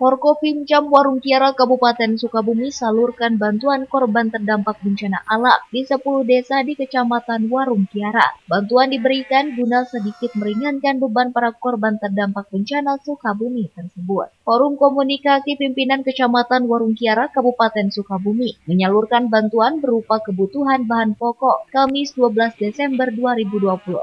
Forkopimcam Warung Kiara Kabupaten Sukabumi salurkan bantuan korban terdampak bencana alam di 10 desa di Kecamatan Warung Kiara. Bantuan diberikan guna sedikit meringankan beban para korban terdampak bencana Sukabumi tersebut. Forum Komunikasi Pimpinan Kecamatan Warung Kiara Kabupaten Sukabumi menyalurkan bantuan berupa kebutuhan bahan pokok. Kamis 12 Desember 2024,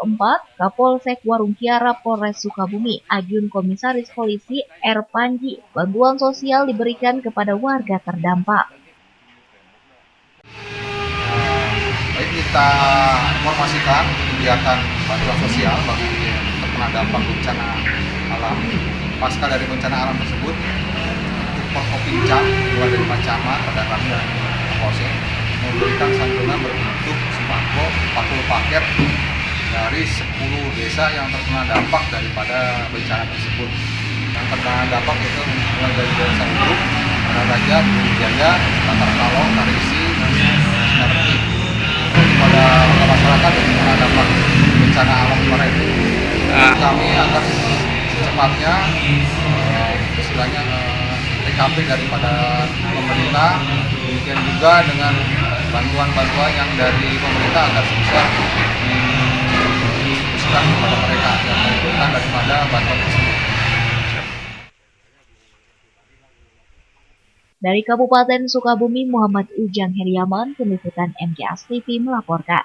Kapolsek Warung Kiara Polres Sukabumi, Ajun Komisaris Polisi R. Panji, bantuan sosial diberikan kepada warga terdampak. Baik, kita informasikan kegiatan bantuan sosial bagi terkena dampak bencana alam. Pasca dari bencana alam tersebut, untuk Forkopimcam mulai dari Pak Camat, Pada Kami dan Kapolsek memberikan santunan berbentuk sembako 40 paket dari 10 desa yang terkena dampak daripada bencana tersebut. Yang terkena dampak itu mulai dari Desa Uruk, Raja, Jaya, Tatar Kalong, Karisi, dan Sinarti. Kepada masyarakat yang terkena dampak bencana alam kemarin, kami akan secepatnya istilahnya recovery daripada pemerintah, demikian juga dengan bantuan-bantuan yang dari pemerintah agar bisa diberikan kepada mereka yang membutuhkan daripada bantuan tersebut. Dari Kabupaten Sukabumi, Muhammad Ujang Heriaman, Peliputan MKS TV melaporkan.